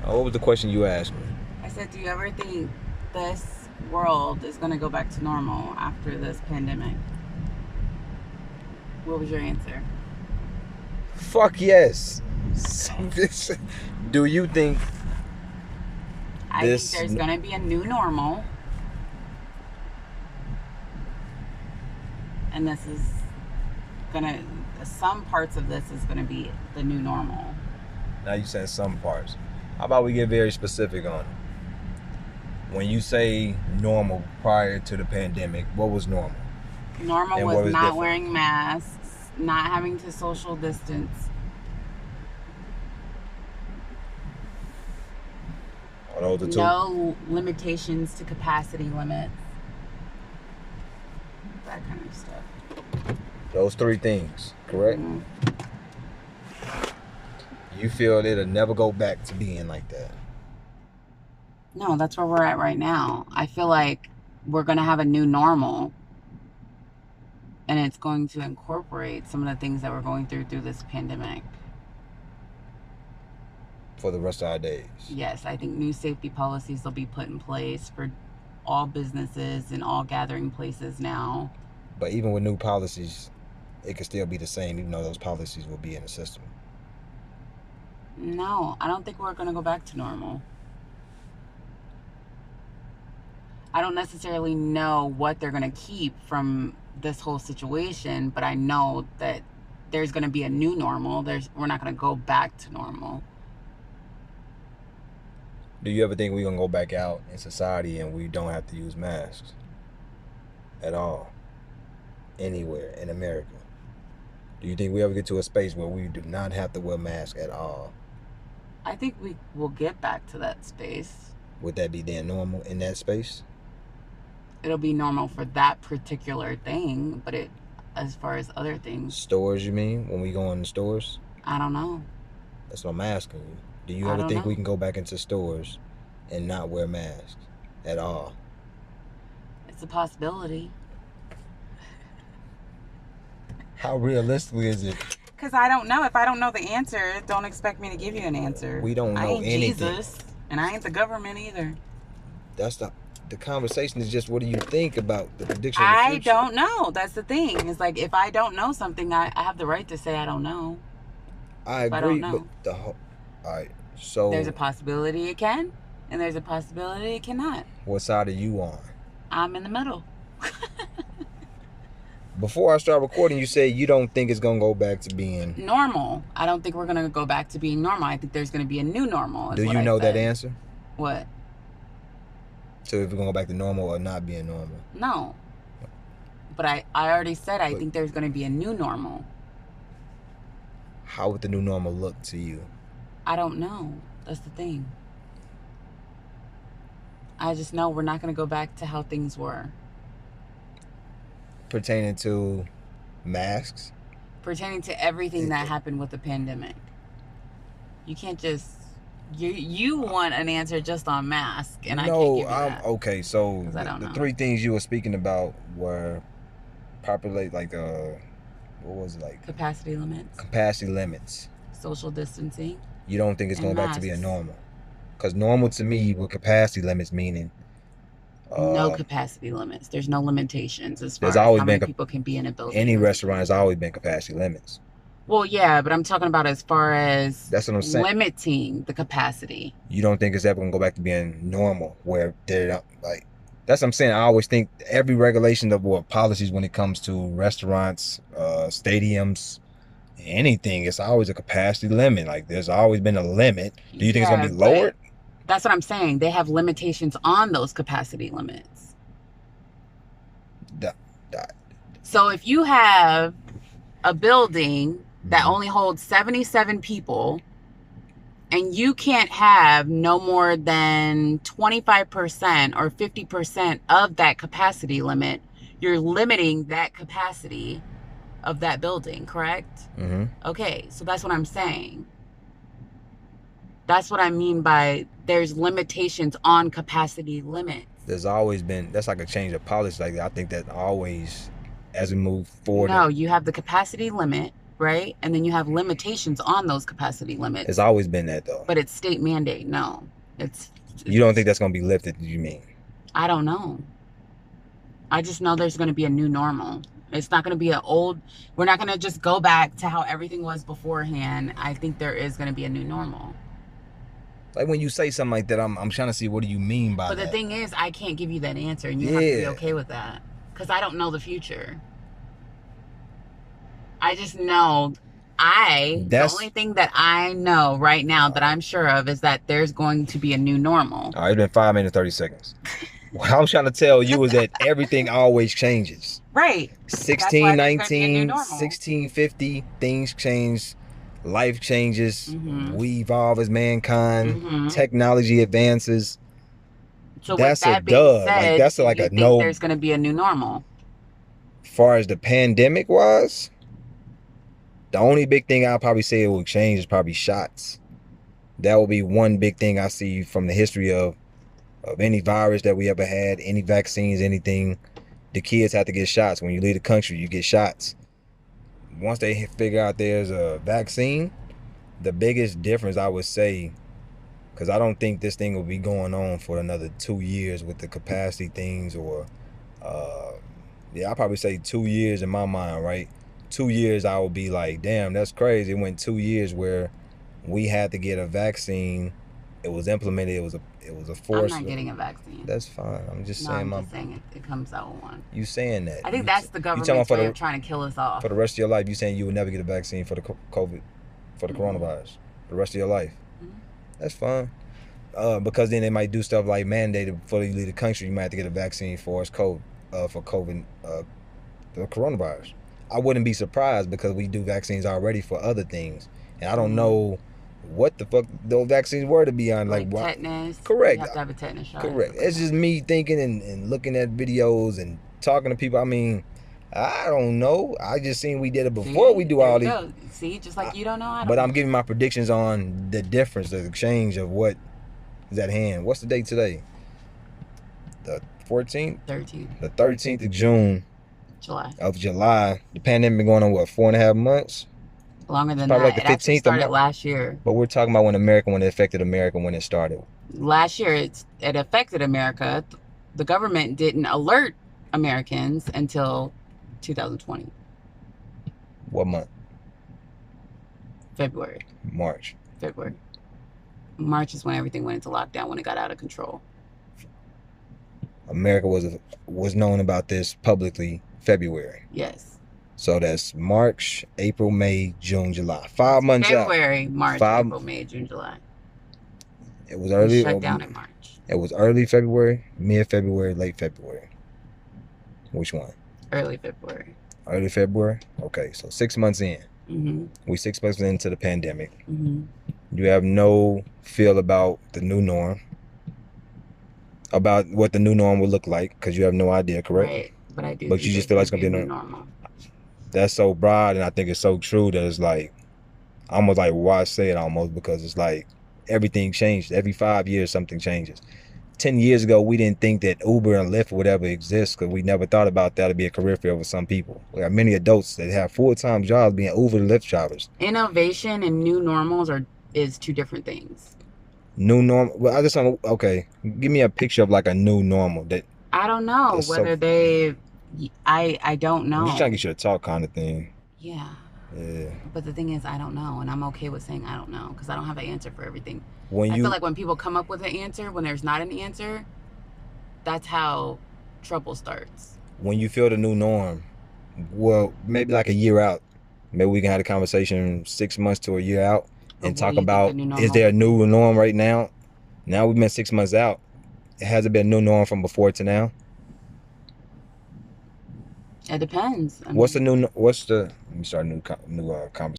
What was the question you asked me? I said, do you ever think this world is going to go back to normal after this pandemic? What was your answer? Fuck yes. Do you think I think this? there's going to be a new normal, and this is going to, some parts of this is going to be the new normal. Now you said some parts. How about we get very specific on it? When you say normal prior to the pandemic, what was normal? Normal And was what was not different? wearing masks, not having to social distance. Are those the two? No limitations to capacity limits. That kind of stuff. Those three things, correct? Mm-hmm. You feel it'll never go back to being like that? No, that's where we're at right now. I feel like we're going to have a new normal, and it's going to incorporate some of the things that we're going through this pandemic. For the rest of our days? Yes, I think new safety policies will be put in place for all businesses and all gathering places now. But even with new policies, it could still be the same, even though those policies will be in the system. No, I don't think we're going to go back to normal. I don't necessarily know what they're going to keep from this whole situation, but I know that there's going to be a new normal. We're not going to go back to normal. Do you ever think we're going to go back out in society and we don't have to use masks at all? Anywhere in America? Do you think we ever get to a space where we do not have to wear masks at all? I think we will get back to that space. Would that be then normal in that space? It'll be normal for that particular thing, but as far as other things, Stores, you mean? When we go in the stores? I don't know. That's what I'm asking you. Do you I ever don't think know. we can go back into stores and not wear masks at all? It's a possibility. How realistically is it? Because I don't know. If I don't know the answer, don't expect me to give you an answer. We don't I know ain't anything. Jesus, and I ain't the government either. That's the conversation is just what do you think about the prediction of the I future? don't know. That's the thing. It's like if I don't know something, I have the right to say I don't know. I If I don't agree, but know, all right. So there's a possibility it can, and there's a possibility it cannot. what side are you on? I'm in the middle. Before I start recording, you said you don't think it's gonna go back to being Normal. I don't think we're going to go back to being normal. I think there's going to be a new normal. Do you know that answer? What? So if we're gonna go back to normal or not being normal? No. But I already said I think there's going to be a new normal. How would the new normal look to you? I don't know. That's the thing. I just know we're not going to go back to how things were. Pertaining to masks? Pertaining to everything that happened with the pandemic. You can't just you want an answer just on mask, and I can't give you that. Okay. So 'Cause I don't the know. three things you were speaking about were populate what was it like? Capacity limits, Capacity limits. social distancing, You don't think it's and going back to be a masks. normal? Because normal to me with capacity limits meaning No capacity limits. There's no limitations as far there's as always how many been people can be in a building. any restaurant has always been capacity limits. Well, yeah, but I'm talking about as far as That's what I'm saying. limiting the capacity. You don't think it's ever gonna go back to being normal where they're like that's what I'm saying. I always think every regulation of what policies when it comes to restaurants, stadiums, anything, it's always a capacity limit. Like there's always been a limit. Do you think it's gonna be lowered? That's what I'm saying. They have limitations on those capacity limits. So if you have a building that only holds 77 people and you can't have no more than 25% or 50% of that capacity limit, you're limiting that capacity of that building, correct? Mm-hmm. Okay, so that's what I'm saying. That's what I mean by there's limitations on capacity limits. There's always been, that's like a change of policy. Like I think that always, as we move forward. No, you have the capacity limit, right? And then you have limitations on those capacity limits. It's always been that though. But it's state mandate. No, You don't think that's going to be lifted? You mean? I don't know. I just know there's going to be a new normal. It's not going to be we're not going to just go back to how everything was beforehand. I think there is going to be a new normal. Like when you say something like that, I'm trying to see what do you mean by that. But the thing is, I can't give you that answer, and you have to be okay with that. Because I don't know the future. I just know the only thing that I know right now that I'm sure of is that there's going to be a new normal. All right, it's been 5 minutes, 30 seconds. What I'm trying to tell you is that everything always changes. Right. 1619, 1650, things change. Life changes. Mm-hmm. We evolve as mankind. Mm-hmm. Technology advances. So that's with that a dub. Said, like that's like a no. There's going to be a new normal. As far as the pandemic was, the only big thing I'll probably say it will change is probably shots. That will be one big thing I see from the history of any virus that we ever had, any vaccines, anything. The kids have to get shots. When you leave the country, you get shots. Once they figure out there's a vaccine, the biggest difference I would say, because I don't think this thing will be going on for another 2 years with the capacity things, or I'll probably say 2 years in my mind, right? 2 years I will be like, damn, that's crazy. It went 2 years where we had to get a vaccine. It was implemented. It was a force. I'm not getting a vaccine. That's fine. I'm just saying. I'm just saying it comes out with one. You saying that? I think that's the government's way of trying to kill us off. For the rest of your life, you saying you would never get a vaccine for the COVID, for the coronavirus, for the rest of your life. Mm-hmm. That's fine. Because then they might do stuff like mandated before you leave the country. You might have to get a vaccine for COVID, the coronavirus. I wouldn't be surprised because we do vaccines already for other things, and I don't know what the fuck those vaccines were, to be honest. Like tetanus. Correct. You have to have a tetanus shot. Correct. It's just me thinking and looking at videos and talking to people. I mean, I don't know. I just seen we did it before we do all these. See, just like you don't know. But I'm giving my predictions on the difference, the change of what is at hand. What's the date today? The 14th? 13th. The 13th of June. July. The pandemic been going on, what, 4.5 months? Longer than probably that. Like the 15th it started last year. But we're talking about when it affected America, when it started. Last year, it affected America. The government didn't alert Americans until 2020. What month? February. March. February. March is when everything went into lockdown, when it got out of control. America was known about this publicly February. Yes. So that's March, April, May, June, July. 5 months out. February, March, April, May, June, July. It was early. Shut down in March. It was early February, mid-February, late February. Which one? Early February. Early February? Okay, so 6 months in. Mm-hmm. We 6 months into the pandemic. Mm-hmm. You have no feel about the new norm, about what the new norm will look like, because you have no idea, correct? Right, but I do. But you just feel like it's going to be normal. That's so broad, and I think it's so true that it's like, almost like why say it almost, because it's like everything changed. Every 5 years, something changes. 10 years ago, we didn't think that Uber and Lyft would ever exist, because we never thought about that to be a career field for some people. We have many adults that have full-time jobs being Uber and Lyft drivers. Innovation and new normals is two different things. New normal. Well, I just want to, okay, give me a picture of like a new normal that. I don't know whether I don't know. I'm just trying to get you to talk kind of thing. Yeah. Yeah. But the thing is, I don't know, and I'm okay with saying I don't know, because I don't have an answer for everything. I feel like when people come up with an answer, when there's not an answer, that's how trouble starts. When you feel the new norm, well, maybe like a year out, maybe we can have a conversation 6 months to a year out and talk about, is there a new norm right now? Now we've been 6 months out. Has it been a new norm from before to now? It depends. Let me start a new conversation.